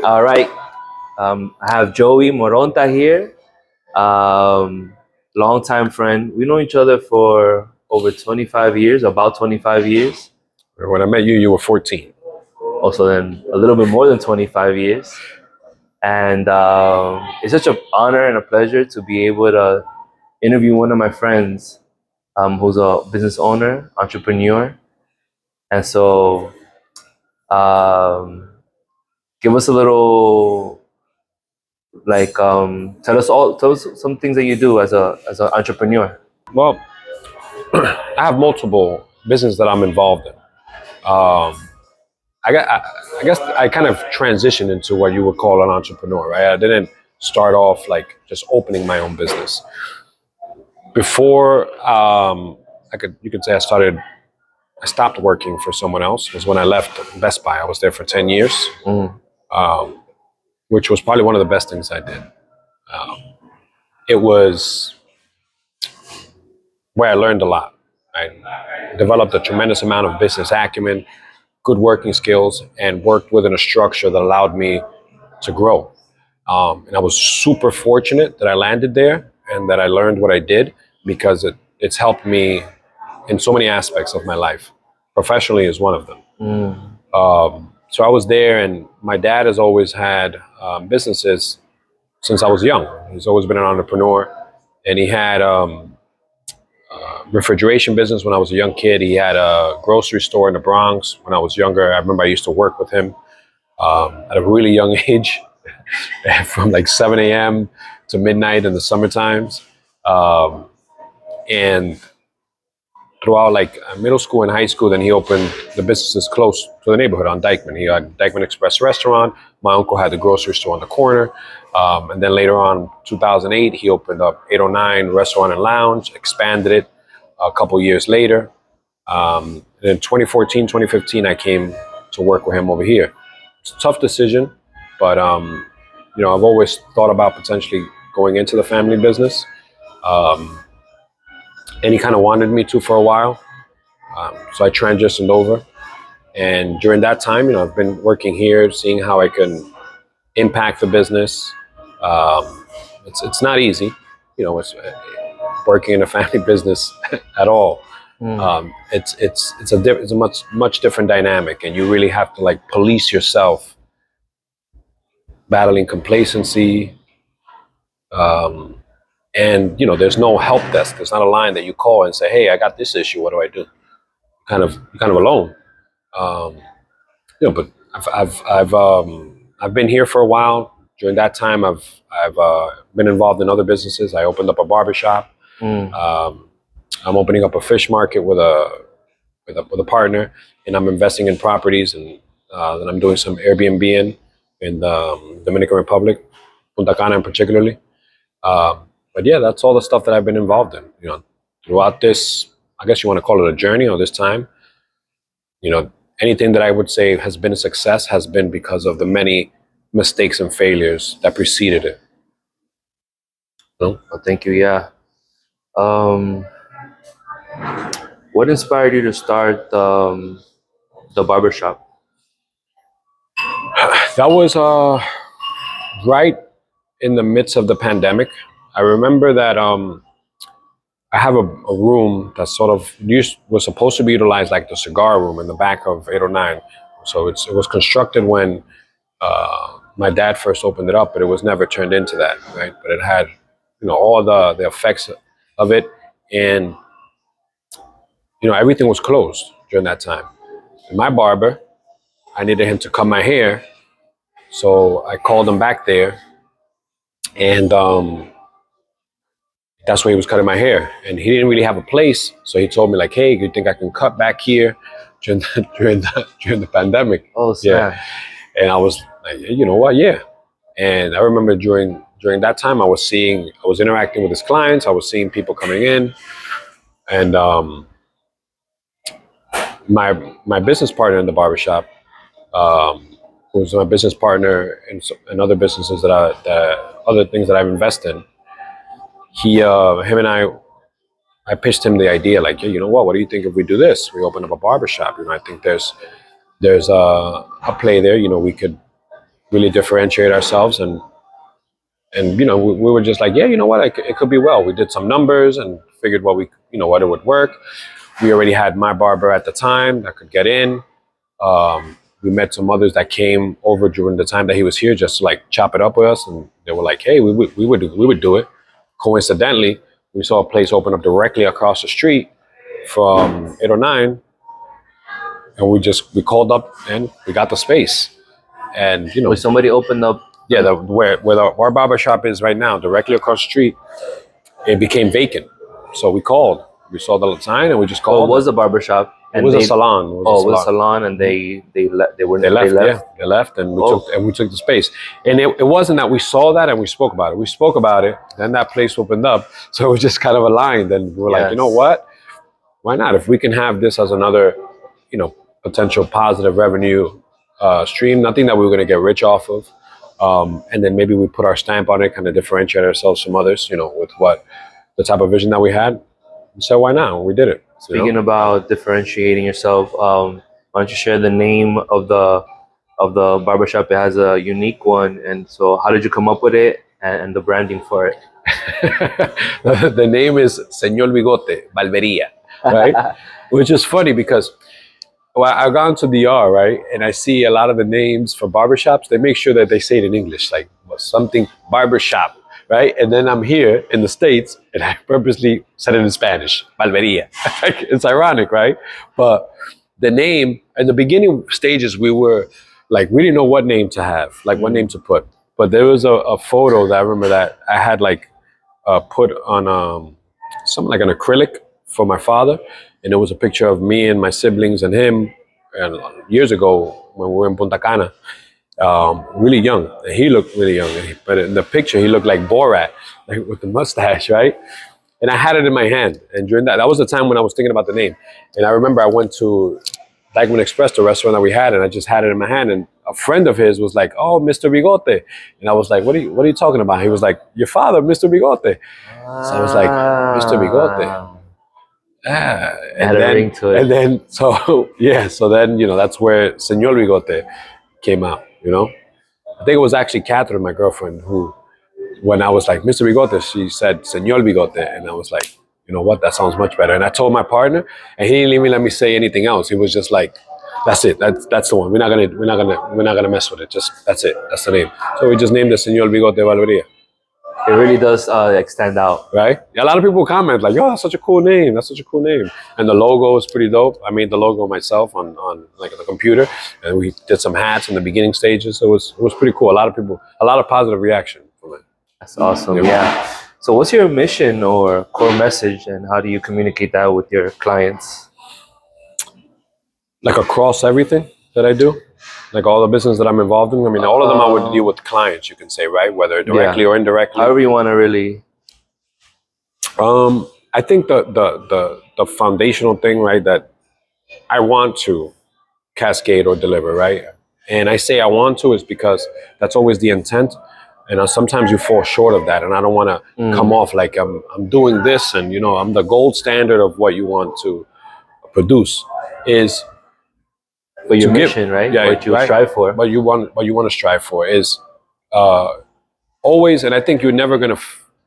All right. I have Joey Moronta here. Longtime friend. We know each other for over 25 years, about 25 years. When I met you, you were 14. Also, then a little bit more than 25 years. And it's such an honor and a pleasure to be able to interview one of my friends who's a business owner, entrepreneur. And so, um, give us a little tell us some things that you do as an entrepreneur. Well, I have multiple businesses that I'm involved in. Um, I guess I kind of transitioned into what you would call an entrepreneur, right? I didn't start off like just opening my own business. Before, you could say I stopped working for someone else. Was when I left Best Buy. I was there for 10 years, Mm. um, which was probably one of the best things I did. Um, it was where I learned a lot. I developed a tremendous amount of business acumen, good working skills, and worked within a structure that allowed me to grow. And I was super fortunate that I landed there and that I learned what I did because it's helped me in so many aspects of my life. Professionally is one of them. Mm. So I was there, and my dad has always had businesses since I was young. He's always been an entrepreneur, and he had refrigeration business when I was a young kid. He had a grocery store in the Bronx when I was younger. I remember I used to work with him at a really young age, from like 7 a.m. to midnight in the summer times. And throughout like middle school and high school, then he opened the businesses close to the neighborhood on Dyckman. He had Dyckman Express restaurant. My uncle had the grocery store on the corner. And then later on, 2008, he opened up 809 Restaurant and Lounge, expanded it a couple years later. And in 2014, 2015, I came to work with him over here. It's a tough decision, but I've always thought about potentially going into the family business. And he kind of wanted me to for a while. So I transitioned over. And during that time, I've been working here, seeing how I can impact the business. It's not easy, it's working in a family business at all. Mm. It's a much different dynamic, and you really have to like police yourself, battling complacency. And there's no help desk. There's not a line that you call and say, "Hey, I got this issue. What do I do?" You're kind of alone. Um, but I've been here for a while. During that time, I've been involved in other businesses. I opened up a barbershop. Mm. I'm opening up a fish market with a partner, and I'm investing in properties, and then I'm doing some Airbnb in the Dominican Republic, Punta Cana in particularly. But yeah, that's all the stuff that I've been involved in. Throughout this, I guess you want to call it a journey or this time. Anything that I would say has been a success has been because of the many mistakes and failures that preceded it. Well, thank you. Yeah. Um, what inspired you to start the barbershop? That was right in the midst of the pandemic. I remember that I have a room that sort of was supposed to be utilized like the cigar room in the back of 809. So it was constructed when my dad first opened it up, but it was never turned into that, right? But it had, all the effects of it, and everything was closed during that time. And my barber, I needed him to cut my hair, so I called him back there, and that's where he was cutting my hair. And he didn't really have a place, so he told me like, "Hey, you think I can cut back here during the pandemic?" Oh, Yeah, and I was like, "You know what? Yeah." And I remember during that time, I was interacting with his clients. I was seeing people coming in, and my business partner in the barbershop, who was my business partner in other businesses other things that I've invested in. Him and I pitched him the idea like, "Yeah, you know what do you think if we do this? We open up a barbershop. I think there's a play there. We could really differentiate ourselves. And we were just like, yeah, you know what, it could be well. We did some numbers and figured what it would work. We already had my barber at the time that could get in. We met some others that came over during the time that he was here just to like chop it up with us, and they were like, hey, we would do it. Coincidentally, we saw a place open up directly across the street from 809, and we called up and we got the space. And When somebody opened up, yeah, where our barber shop is right now, directly across the street, it became vacant. So we called. We saw the sign and we just called. it was a barber shop. It was a salon. It was a salon, and they left. They left. left. Yeah, they left, and we took the space. And it wasn't that we saw that and we spoke about it. We spoke about it. Then that place opened up, so it was just kind of aligned. And we were like, you know what? Why not? If we can have this as another, potential positive revenue stream, nothing that we were going to get rich off of, and then maybe we put our stamp on it, kind of differentiate ourselves from others, with what the type of vision that we had. So why not? We did it. Speaking about differentiating yourself, why don't you share the name of the barbershop? It has a unique one, and so how did you come up with it and the branding for it? The name is Señor Bigote Barbería, right? Which is funny because I've gone to DR, right, and I see a lot of the names for barbershops. They make sure that they say it in English, like something barbershop, right? And then I'm here in the States, and I purposely said it in Spanish, Barbería. It's ironic, right? But the name, in the beginning stages, we were like, we didn't know what name to have, like what name to put. But there was a photo that I remember that I had like put on something like an acrylic for my father. And it was a picture of me and my siblings and him, and years ago when we were in Punta Cana, really young. And he looked really young, but in the picture he looked like Borat, like with the mustache, right? And I had it in my hand. And during that was the time when I was thinking about the name. And I remember I went to Dyckman Express, the restaurant that we had, and I just had it in my hand. And a friend of his was like, "Oh, Mr. Bigote," and I was like, "What are you talking about?" He was like, "Your father, Mr. Bigote." So I was like, "Mr. Bigote." Had a ring to it. And then, so then, that's where Señor Bigote came out, I think it was actually Catherine, my girlfriend, who, when I was like, Mr. Bigote, she said, Señor Bigote. And I was like, you know what, that sounds much better. And I told my partner, and he didn't even let me say anything else. He was just like, that's it. That's the one. We're not gonna mess with it. Just, that's it. That's the name. So we just named it Señor Bigote Barbería. It really does stand out, right? A lot of people comment like, "Yo, that's such a cool name. That's such a cool name." And the logo is pretty dope. I made the logo myself on like the computer, and we did some hats in the beginning stages. It was pretty cool. A lot of positive reaction from it. That's awesome. Yeah. So, what's your mission or core message, and how do you communicate that with your clients? Like across everything that I do. Like all the business that I'm involved in. I mean, all of them I would deal with clients, you can say, right? Whether directly or indirectly. However you want to really. I think the foundational thing, right, that I want to cascade or deliver, right? And I say I want to is because that's always the intent. And sometimes you fall short of that. And I don't want to come off like I'm doing this and, I'm the gold standard of what you want to produce is. But your mission, right? Yeah, what you strive for. What you want to strive for is always, and I think you're never gonna,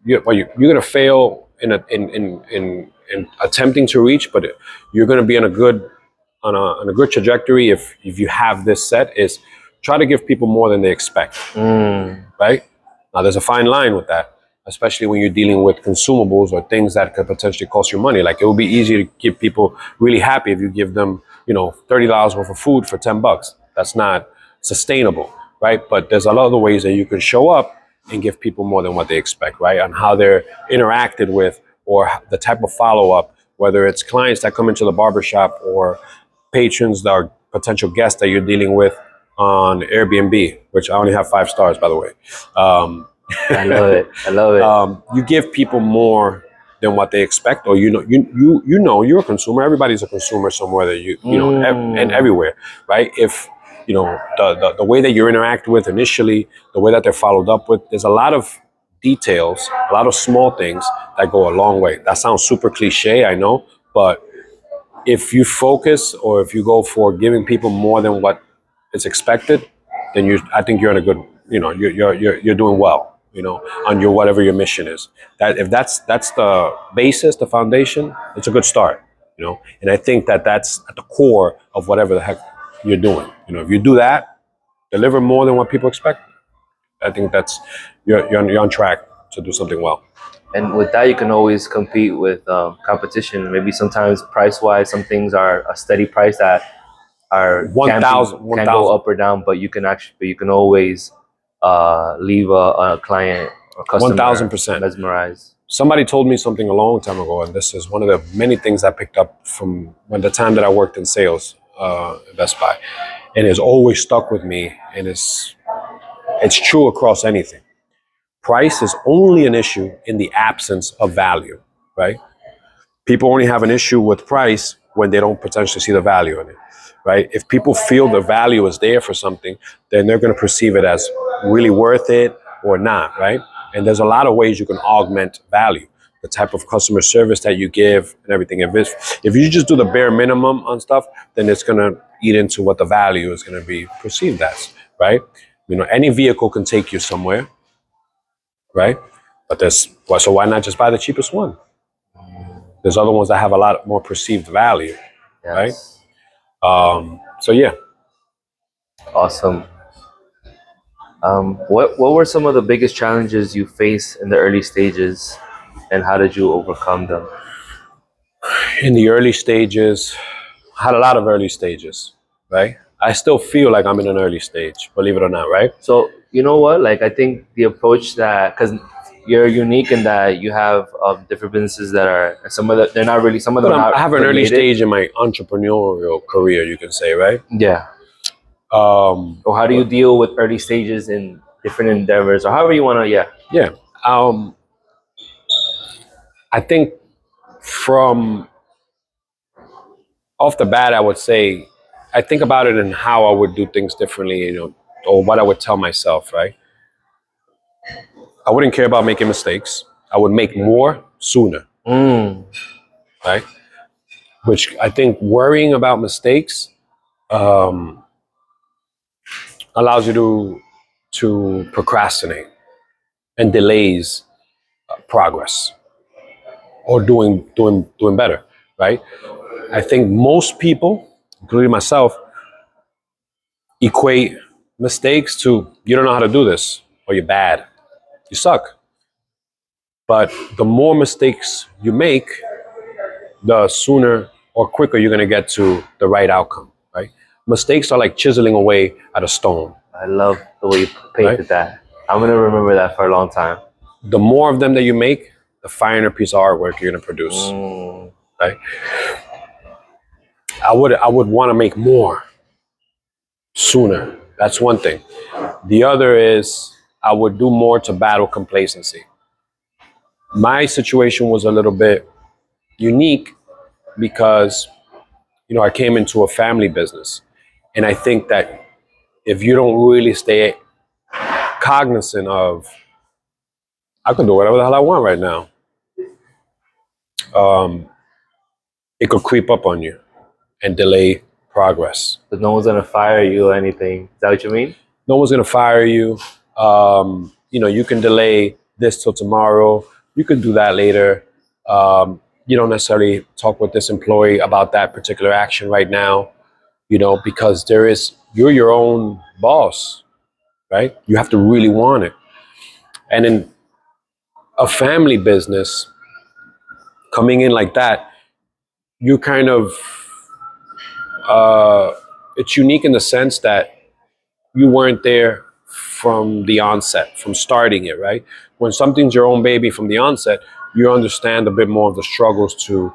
you're gonna fail in attempting to reach, but you're gonna be on a good trajectory if you have this set. Is try to give people more than they expect, right? Now there's a fine line with that, especially when you're dealing with consumables or things that could potentially cost you money. Like it would be easy to keep people really happy if you give them, $30 worth of food for $10. That's not sustainable, right? But there's a lot of other ways that you can show up and give people more than what they expect, right? On how they're interacted with or the type of follow-up, whether it's clients that come into the barbershop or patrons that are potential guests that you're dealing with on Airbnb, which I only have 5 stars, by the way. I love it. I love it. You give people more than what they expect, or you're a consumer. Everybody's a consumer somewhere that and everywhere, right? If the way that you're interacted with initially, the way that they're followed up with, there's a lot of details, a lot of small things that go a long way. That sounds super cliche, I know, but if you focus or if you go for giving people more than what is expected, then I think you're in a good, you're doing well, on your whatever your mission is. That if that's the basis, the foundation, it's a good start, And I think that's at the core of whatever the heck you're doing. If you do that, deliver more than what people expect, I think that's you're on track to do something well. And with that, you can always compete with competition. Maybe sometimes price wise, some things are a steady price that are can go up or down, but you can always leave a client or customer 1,000%. mesmerized. Somebody told me something a long time ago, and this is one of the many things I picked up from the time that I worked in sales at Best Buy, and it's always stuck with me, and it's true across anything. Price is only an issue in the absence of value, right? People only have an issue with price when they don't potentially see the value in it, right? If people feel the value is there for something, then they're going to perceive it as really worth it or not, right? And there's a lot of ways you can augment value, the type of customer service that you give and everything. If you just do the bare minimum on stuff, then it's going to eat into what the value is going to be perceived as, right? Any vehicle can take you somewhere, right? But so why not just buy the cheapest one? There's other ones that have a lot more perceived value, right? So yeah. Awesome. What were some of the biggest challenges you faced in the early stages, and how did you overcome them? In the early stages, I had a lot of early stages, right? I still feel like I'm in an early stage, believe it or not, right? So you know what? Like I think the approach that because you're unique in that you have different businesses that are some of them they're not really some of them. I have an early stage in my entrepreneurial career, you can say, right? Yeah. So how do you deal with early stages in different endeavors, or however you want to? Yeah. Yeah. I think from off the bat, I would say I think about it and how I would do things differently, or what I would tell myself, right? I wouldn't care about making mistakes. I would make more sooner, right? Which I think worrying about mistakes allows you to procrastinate and delays progress or doing better, right? I think most people, including myself, equate mistakes to you don't know how to do this or you're bad, you suck. But the more mistakes you make, the sooner or quicker you're going to get to the right outcome, right? Mistakes are like chiseling away at a stone. I love the way you painted that. I'm going to remember that for a long time. The more of them that you make, the finer piece of artwork you're going to produce, right? I would want to make more sooner. That's one thing. The other is I would do more to battle complacency. My situation was a little bit unique because, I came into a family business. And I think that if you don't really stay cognizant of, I can do whatever the hell I want right now, it could creep up on you and delay progress. But no one's going to fire you or anything. Is that what you mean? No one's going to fire you. You can delay this till tomorrow. You can do that later. You don't necessarily talk with this employee about that particular action right now, because you're your own boss, right? You have to really want it. And in a family business, coming in like that, you kind of, it's unique in the sense that you weren't there from the onset, from starting it, right? When something's your own baby from the onset, you understand a bit more of the struggles to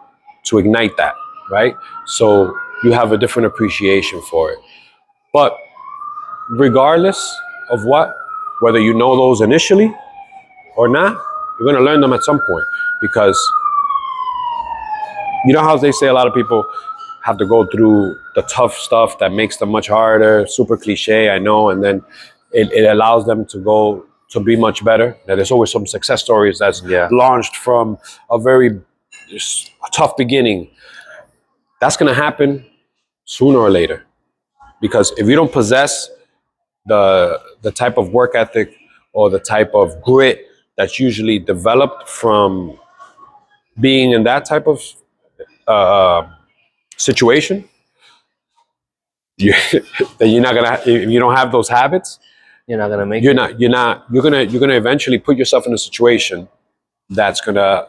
ignite that, right? So you have a different appreciation for it. But regardless of whether you know those initially or not, you're going to learn them at some point, because you know how they say a lot of people have to go through the tough stuff that makes them much harder, super cliche, I know, and then it allows them to be much better. Now, there's always some success stories that's launched from a very tough beginning. That's going to happen sooner or later, because if you don't possess the type of work ethic or the type of grit that's usually developed from being in that type of situation, you, that you're not gonna, if you don't have those habits, You're not gonna make it. you're gonna eventually put yourself in a situation that's gonna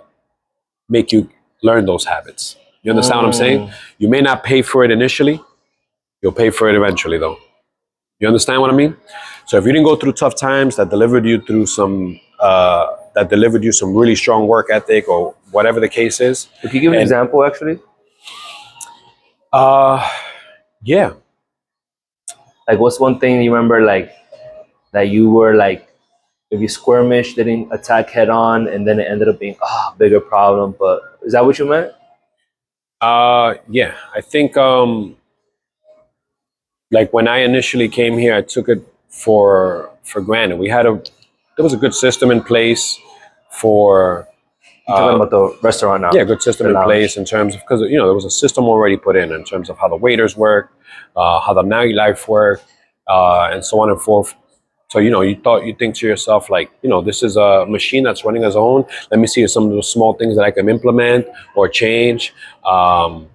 make you learn those habits. You understand what I'm saying? You may not pay for it initially, you'll pay for it eventually though. You understand what I mean? So if you didn't go through tough times that delivered you through some really strong work ethic or whatever the case is. Could you give an example, actually? Yeah. Like, what's one thing you remember, like, that you were like, maybe skirmish, didn't attack head on, and then it ended up being a bigger problem? But is that what you meant? Yeah. I think like when I initially came here, I took it for granted. There was a good system in place for You're talking about the restaurant now. yeah, good system The in lounge. place in terms of, because there was a system already put in terms of how the waiters work, how the nightlife work, and so on and forth. So you think to yourself like, this is a machine that's running its own. Let me see some of those small things that I can implement or change, and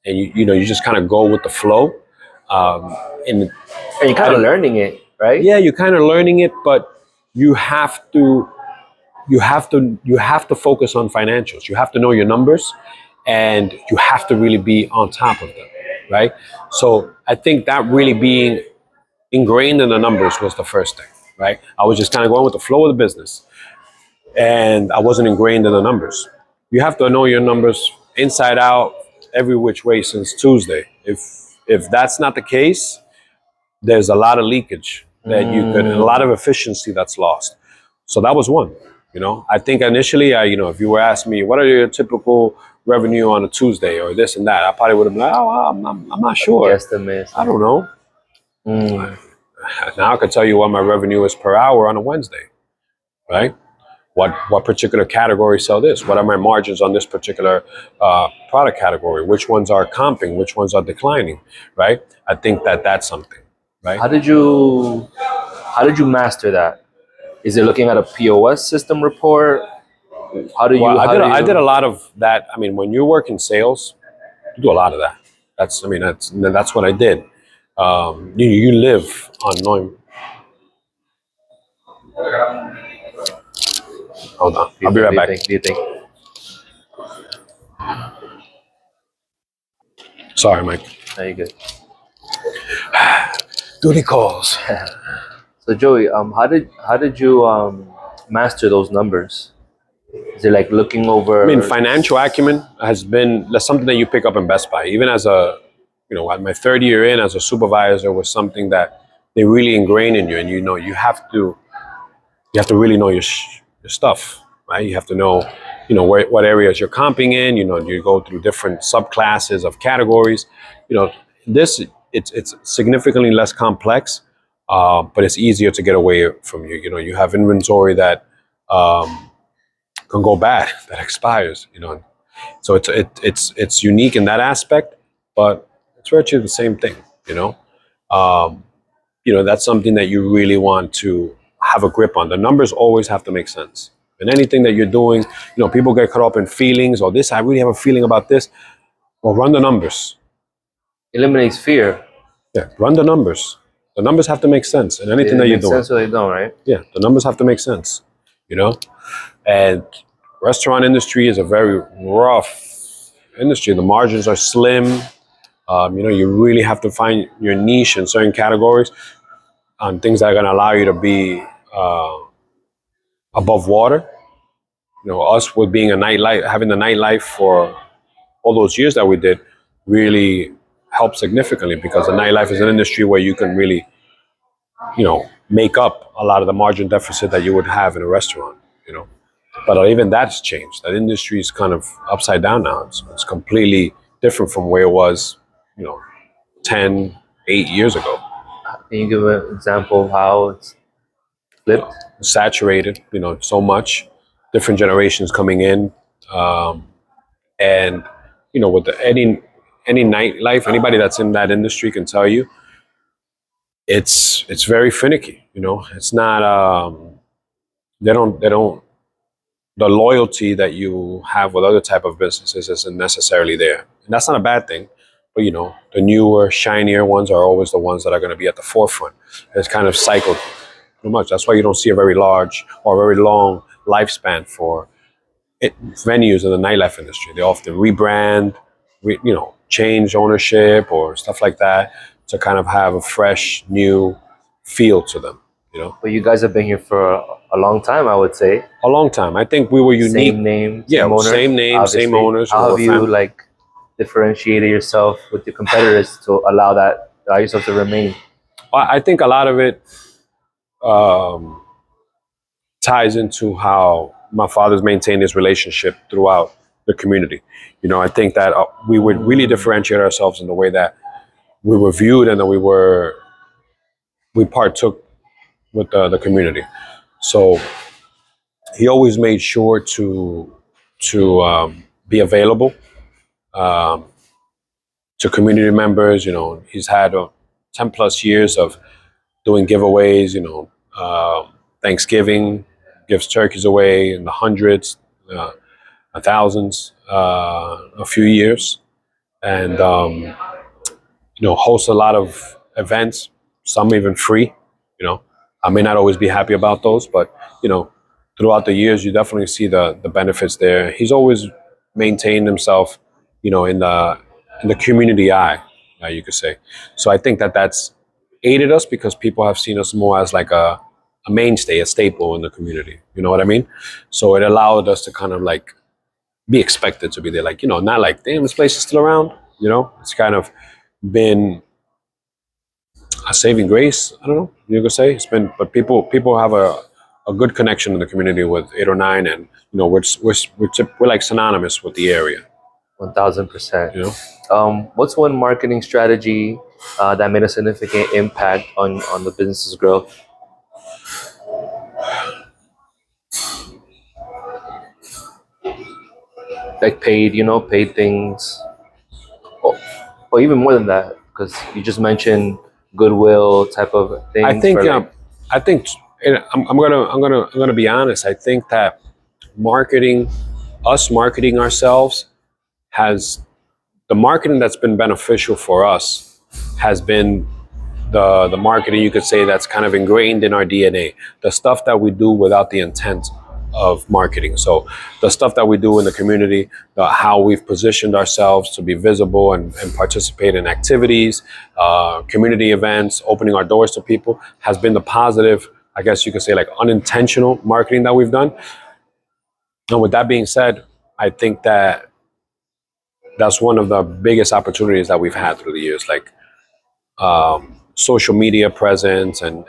you just kind of go with the flow. And And you're kind of learning it, right? yeah, you're kind of learning it, but you have to you have to focus on financials. You have to know your numbers, and you have to really be on top of them, right? So I think that really being ingrained in the numbers was the first thing, right? I was just kind of going with the flow of the business, and I wasn't ingrained in the numbers. You have to know your numbers inside out, every which way since Tuesday. If that's not the case, there's a lot of leakage that you could, and a lot of efficiency that's lost. So that was one. I think initially, if you were asking me, what are your typical revenue on a Tuesday or this and that, I probably would have been like, oh, well, I'm not sure. Guesstimate. I don't know. Now I can tell you what my revenue is per hour on a Wednesday, right? What particular categories sell this? What are my margins on this particular product category? Which ones are comping? Which ones are declining, right? I think that's something, right? How did you master that? Is it looking at a POS system report? How do you? Well, How do you? I did a lot of that. I mean, when you work in sales, you do a lot of that. That's what I did. You live on knowing. Hold on, I'll be right back. Do you think? Sorry, Mike. No, you're good. Duty calls. So Joey, how did you master those numbers? Is it like looking over? I mean, financial acumen that's something that you pick up in Best Buy. Even as at my third year in as a supervisor, was something that they really ingrain in you, and you have to really know your stuff, right? You have to know, what areas you're comping in. You go through different subclasses of categories. This it's significantly less complex, but it's easier to get away from you. You have inventory that can go bad, that expires. So it's unique in that aspect, but it's virtually the same thing. Um, that's something that you really want to have a grip on. The numbers always have to make sense. And anything that you're doing, people get caught up in feelings, or this, I really have a feeling about this. Well, run the numbers. eliminates fear. Yeah, run the numbers. The numbers have to make sense in anything that you're Makes doing. sense or they don't, right? Yeah, the numbers have to make sense. And restaurant industry is a very rough industry. The margins are slim. You really have to find your niche in certain categories on things that are going to allow you to be above water. Us with being having the nightlife for all those years that we did, really helped significantly, because the nightlife is an industry where you can really, make up a lot of the margin deficit that you would have in a restaurant. But even that's changed. That industry is kind of upside down now. It's completely different from where it was, 10, 8 years ago. Can you give an example of how it's flipped? Saturated, so much. Different generations coming in, and with any nightlife, anybody that's in that industry can tell you, it's very finicky. You know, it's not. They don't the loyalty that you have with other type of businesses isn't necessarily there, and that's not a bad thing. But you know, the newer, shinier ones are always the ones that are going to be at the forefront. It's kind of cycled too much. That's why you don't see a very large or very long lifespan for venues in the nightlife industry. They often rebrand, change ownership or stuff like that to kind of have a fresh, new feel to them. You know, But you guys have been here for a long time, I would say. a long time. I think we were unique. Same name, Yeah, same owner. same name, same Obviously. owners. How have we're you like differentiated yourself with your competitors to allow yourself to remain? I think a lot of it um, ties into how my father's maintained his relationship throughout the community. You know, I think that we would really differentiate ourselves in the way that we were viewed and that we partook with the community. So he always made sure to be available um, to community members. You know, he's had 10 plus years of doing giveaways. You know, Thanksgiving gives turkeys away in the hundreds, thousands, a few years, and hosts a lot of events. Some even free. You know, I may not always be happy about those, but you know, throughout the years, you definitely see the benefits there. He's always maintained himself, you know, in the community eye, you could say. So I think that that's aided us because people have seen us more as like a mainstay, a staple in the community. You know what I mean? So it allowed us to kind of like be expected to be there. Like, you know, not like, damn, this place is still around. You know, it's kind of been a saving grace. I don't know. You could say it's been, but people have a good connection in the community with 809, and you know, we're like synonymous with the area. 1000%. You know, What's one marketing strategy that made a significant impact on the business's growth? Like paid things, or even more than that, because you just mentioned goodwill type of I things think for like. I think and I'm gonna be honest. I think that marketing, us marketing ourselves, has the marketing that's been beneficial for us has been the marketing, you could say, that's kind of ingrained in our DNA. The stuff that we do without the intent of marketing. So the stuff that we do in the community, how we've positioned ourselves to be visible and participate in activities, community events, opening our doors to people, has been the positive, I guess you could say, like unintentional marketing that we've done. And with that being said, I think that that's one of the biggest opportunities that we've had through the years. Like social media presence and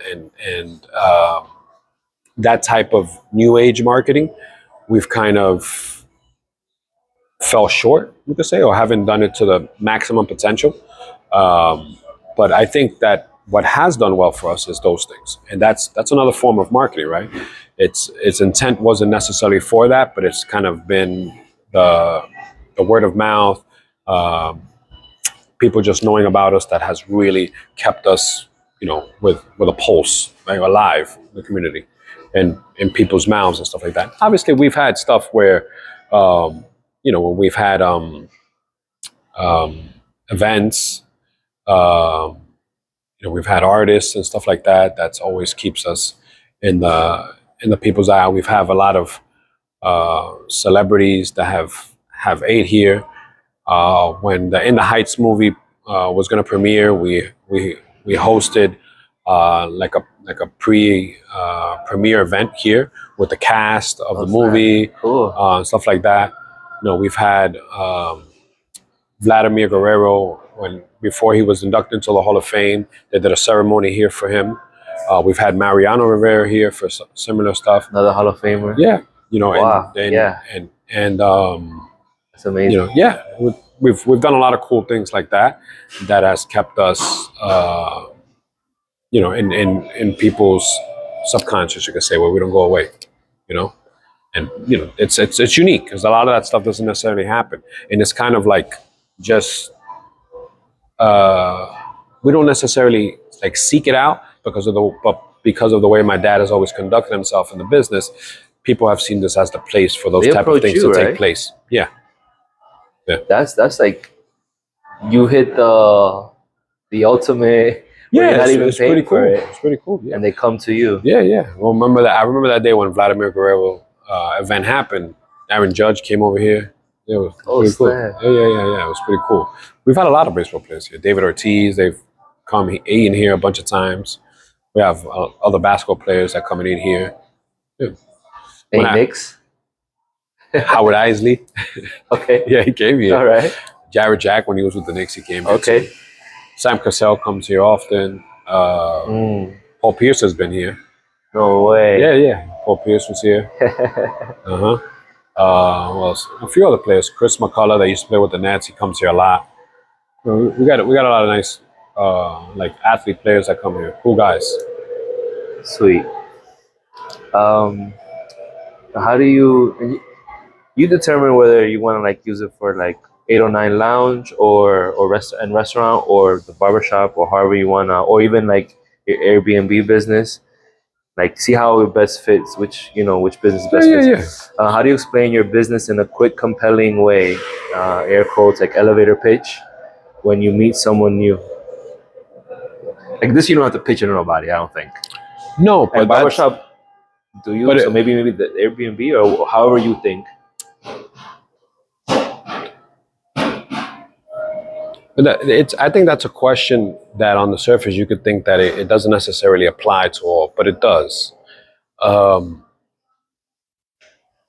that type of new age marketing, we've kind of fell short, you could say, or haven't done it to the maximum potential. But I think that what has done well for us is those things, and that's another form of marketing, right? Its intent wasn't necessarily for that, but it's kind of been the the word of mouth, um, people just knowing about us that has really kept us, you know, with a pulse, right, alive in the community and in people's mouths and stuff like that. Obviously, we've had stuff where, when we've had um, events, um, we've had artists and stuff like that. That's always keeps us in the people's eye. We've have a lot of celebrities that have ate here. When the In the Heights movie was going to premiere, we hosted like a premiere event here with the cast of the That's movie, cool. stuff like that. You know, we've had Vladimir Guerrero when before he was inducted into the Hall of Fame. They did a ceremony here for him. We've had Mariano Rivera here for similar stuff. Another Hall of Famer. Yeah, you know, Wow. and Yeah. and That's amazing. yeah, we've done a lot of cool things like that that has kept us, in people's subconscious, you could say, where we don't go away, you know. And it's unique because a lot of that stuff doesn't necessarily happen, and it's kind of like just we don't necessarily like seek it out because of the way my dad has always conducted himself in the business. People have seen this as the place for those They type of approach things you, to take right? place. Yeah, yeah, That's like you hit the ultimate where you're yeah. not even It's pretty paying for cool. it, It's pretty cool. Yeah, and they come to you. yeah, yeah. Well, remember that? I remember that day when Vladimir Guerrero event happened. Aaron Judge came over here. Yeah, it was Oh pretty cool. snap! Yeah. It was pretty cool. We've had a lot of baseball players here. David Ortiz, they've come eaten here a bunch of times. We have other basketball players that come and eat here. Yeah. When Hey, I Knicks. Howard Isley, Okay. yeah, he came here. All right. Jared Jack, when he was with the Knicks, he came here too. Okay. Sam Cassell comes here often. Mm, Paul Pierce has been here. no way. Yeah. Paul Pierce was here. Uh-huh. Well, a few other players. Chris McCullough, that used to play with the Nets, he comes here a lot. We got a lot of nice like athlete players that come here. Cool guys. Sweet. Um, how do you determine whether you want to like use it for like 809 lounge or restaurant or the barbershop or however you wanna, or even like your Airbnb business, like see how it best fits, which business best Yeah. fits. How do you explain your business in a quick, compelling way, air quotes, like elevator pitch, when you meet someone new? Like this, you don't have to pitch it to nobody, I don't think. No, but And barbershop, do you? but So maybe the Airbnb or however you think. it's. I think that's a question that on the surface you could think that it doesn't necessarily apply to all, but it does. Um,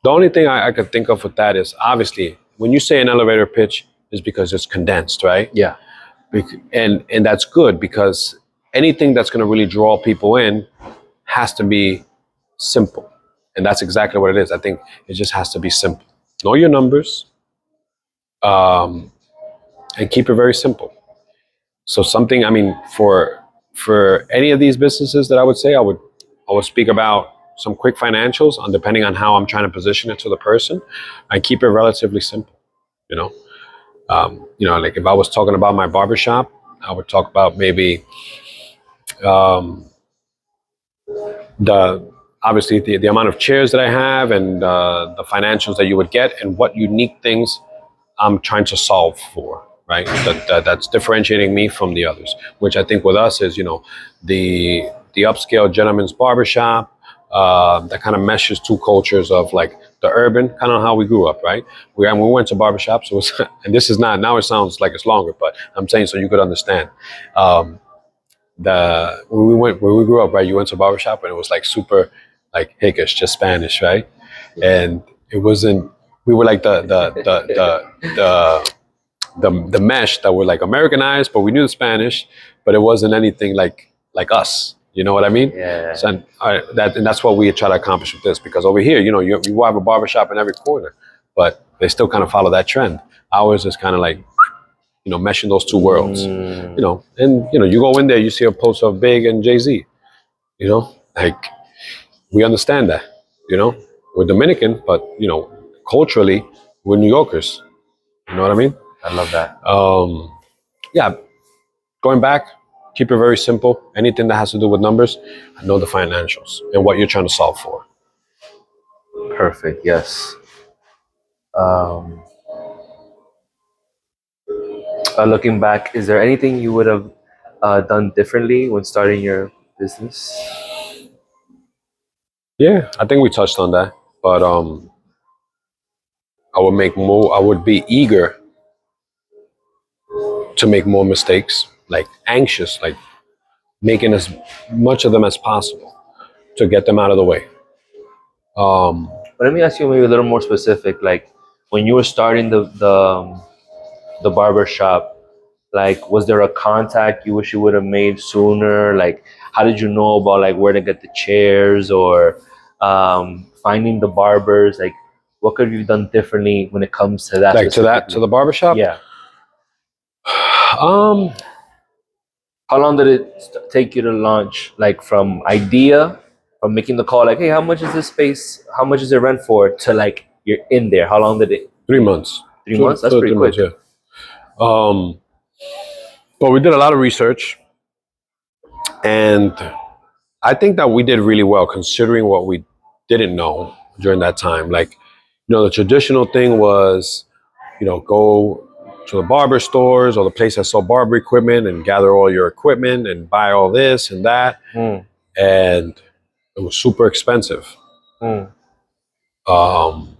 the only thing I could think of with that is obviously when you say an elevator pitch is because it's condensed, right? Yeah. And that's good because anything that's going to really draw people in has to be simple, and that's exactly what it is. I think it just has to be simple. Know your numbers, and keep it very simple. So something, I mean, for any of these businesses that I would say, I would speak about some quick financials on depending on how I'm trying to position it to the person, and keep it relatively simple. You know, like if I was talking about my barbershop, I would talk about maybe the obviously the amount of chairs that I have and the financials that you would get and what unique things I'm trying to solve for, right? That's differentiating me from the others, which I think with us is, the upscale gentleman's barbershop that kind of meshes two cultures of like the urban, kind of how we grew up, right? We went to barbershops, so it was, and this is not, now it sounds like it's longer, but I'm saying so you could understand. When we grew up, right, you went to a barbershop and it was like super like hickish, just Spanish, right? And it wasn't, we were like the mesh that were like Americanized, but we knew the Spanish, but it wasn't anything like us. You know what I mean? Yeah. So, and that's what we try to accomplish with this, because over here, you have a barbershop in every corner, but they still kind of follow that trend. Ours is kind of like, meshing those two worlds. And you go in there, you see a poster of Big and Jay-Z. Like, we understand that. We're Dominican, but culturally, we're New Yorkers. You know what I mean? I love that. Yeah, going back, keep it very simple. Anything that has to do with numbers, know the financials and what you're trying to solve for. Perfect. Yes. Um, Looking back, is there anything you would have done differently when starting your business? Yeah, I think we touched on that, but I would make more. I would be eager to make more mistakes, like anxious, like making as much of them as possible to get them out of the way. But let me ask you maybe a little more specific. Like when you were starting the barber shop, like was there a contact you wish you would have made sooner? Like how did you know about like where to get the chairs or finding the barbers? Like what could you have done differently when it comes to that Like to specifically? the barbershop. Yeah. Um, How long did it take you to launch? Like from idea, from making the call, like, hey, how much is this space? How much is it rent for? To like you're in there. How long did it? 3 months. 3 months? That's pretty 3 months, quick. yeah. But we did a lot of research. And I think that we did really well considering what we didn't know during that time. Like, the traditional thing was, go to the barber stores or the place that sold barber equipment and gather all your equipment and buy all this and that. Mm. And it was super expensive. Mm. Um,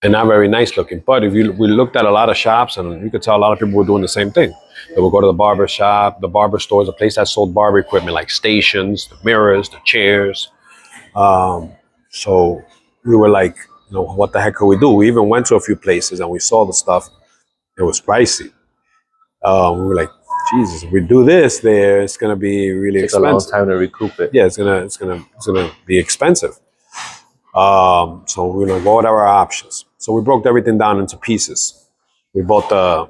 and not very nice looking. But we looked at a lot of shops, and you could tell a lot of people were doing the same thing. They would go to the barber shop, the barber stores, a place that sold barber equipment like stations, the mirrors, the chairs. So we were like, what the heck could we do? We even went to a few places and we saw the stuff. It was pricey. We were like, Jesus, if we do this there, it's gonna be really Take a long expensive. time to recoup it. Yeah, it's gonna be expensive. So we were like, what are our options? So we broke everything down into pieces. We bought the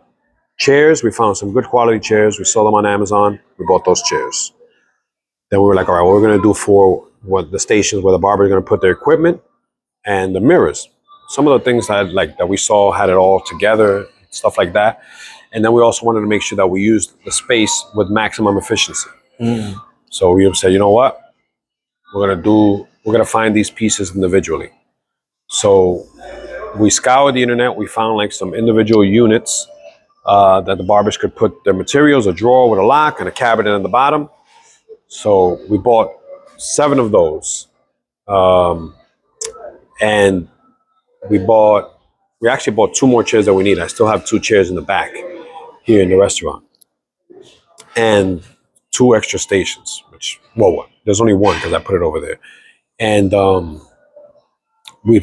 chairs. We found some good quality chairs. We saw them on Amazon. We bought those chairs. Then we were like, all right, what we're gonna do for what the stations where the barber is gonna put their equipment and the mirrors. Some of the things that we saw had it all together, stuff like that. And then we also wanted to make sure that we used the space with maximum efficiency. Mm. So we said, you know what? We're gonna find these pieces individually. So we scoured the internet. We found like some individual units that the barbers could put their materials, a drawer with a lock and a cabinet in the bottom. So we bought 7 of those. And we actually bought 2 more chairs that we need. I still have 2 chairs in the back here in the restaurant. And 2 extra stations, which, there's only 1 because I put it over there. And we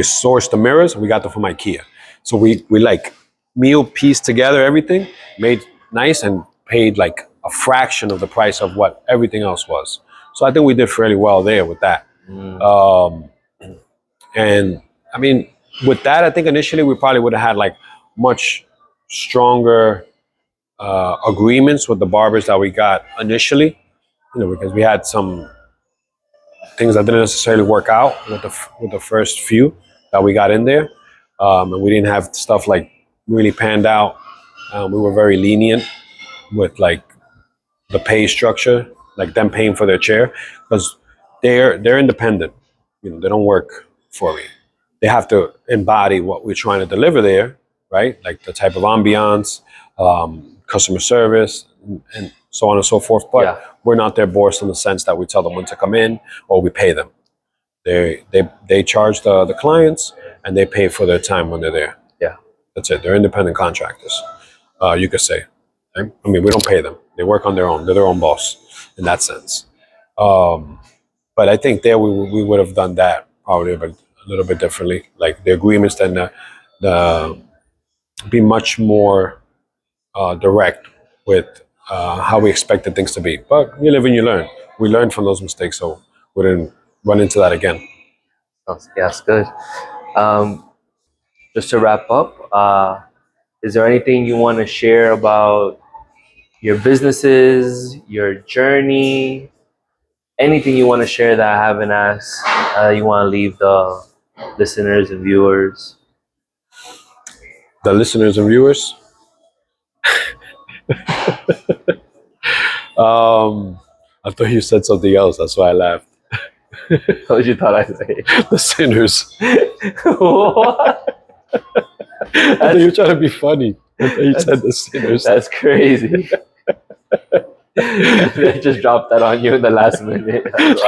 sourced the mirrors. We got them from IKEA. So we like meal pieced together everything, made nice, and paid like a fraction of the price of what everything else was. So I think we did fairly well there with that. And I mean, with that, I think initially we probably would have had like much stronger agreements with the barbers that we got initially, because we had some things that didn't necessarily work out with the first few that we got in there, and we didn't have stuff like really panned out. We were very lenient with like the pay structure, like them paying for their chair, because they're independent. They don't work for me. They have to embody what we're trying to deliver there, right? Like the type of ambiance, customer service, and so on and so forth. But we're not their boss in the sense that we tell them when to come in or we pay them. They charge the clients and they pay for their time when they're there. Yeah, that's it. They're independent contractors, you could say. Right? I mean, we don't pay them. They work on their own. They're their own boss in that sense. But I think there we would have done that probably a little bit differently. Like the agreements then be much more direct with how we expected things to be. But you live and you learn. We learned from those mistakes, so we didn't run into that again. That's good. Just to wrap up, is there anything you want to share about your businesses, your journey, anything you want to share that I haven't asked, you want to leave the listeners and viewers? The listeners and viewers? I thought you said something else. That's why I laughed. What you thought I'd say? The sinners. What? I thought you were trying to be funny. I thought you said the sinners. That's crazy. They just dropped that on you in the last minute. That's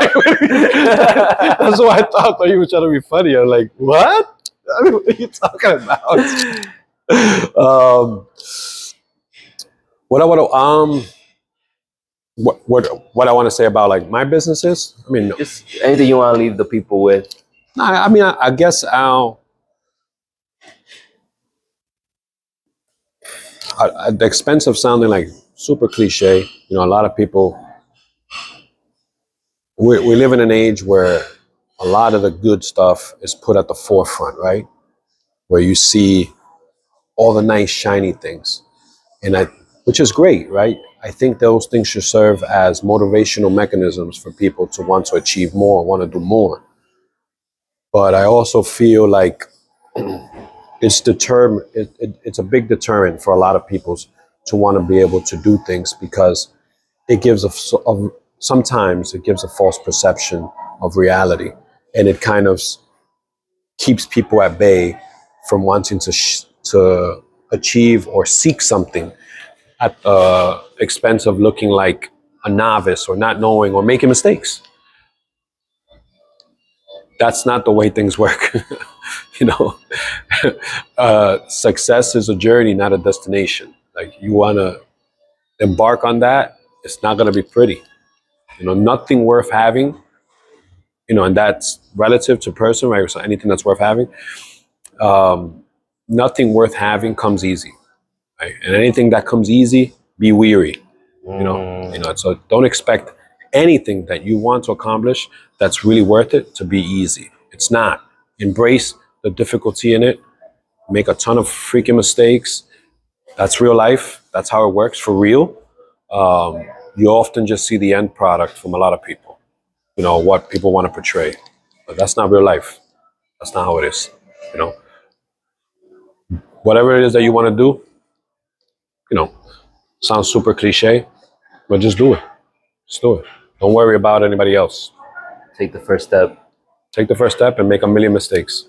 what I thought you were trying to be funny. I'm like, what? I mean, what are you talking about? What I want to what I want to say about like my businesses. I mean, just anything you want to leave the people with. I mean, I guess at the expense of sounding like super cliche, a lot of people. We live in an age where a lot of the good stuff is put at the forefront, right? Where you see all the nice shiny things, which is great, right? I think those things should serve as motivational mechanisms for people to want to achieve more, want to do more. But I also feel like it's a big deterrent for a lot of people to want to be able to do things, because it gives sometimes it gives a false perception of reality, and it kind of keeps people at bay from wanting to achieve or seek something at the expense of looking like a novice or not knowing or making mistakes. That's not the way things work. you know, success is a journey, not a destination. Like you want to embark on that, it's not going to be pretty. Nothing worth having. And that's relative to person, right? So anything that's worth having, nothing worth having comes easy, right? And anything that comes easy, be weary. So don't expect anything that you want to accomplish that's really worth it to be easy. It's not. Embrace the difficulty in it. Make a ton of freaking mistakes. That's real life. That's how it works for real. You often just see the end product from a lot of people. What people want to portray, but that's not real life. That's not how it is. You know, Whatever it is that you want to do, sounds super cliche, but just do it. Just do it. Don't worry about anybody else. Take the first step. Take the first step and make a million mistakes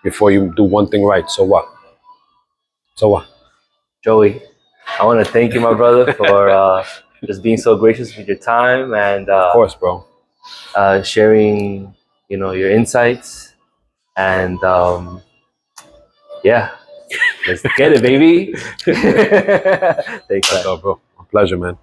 before you do one thing right. So what? So what? Joey, I want to thank you, my brother, for just being so gracious with your time and Of course, bro. sharing, your insights. And yeah, let's get it, baby. Thanks, man. Bro. A pleasure, man.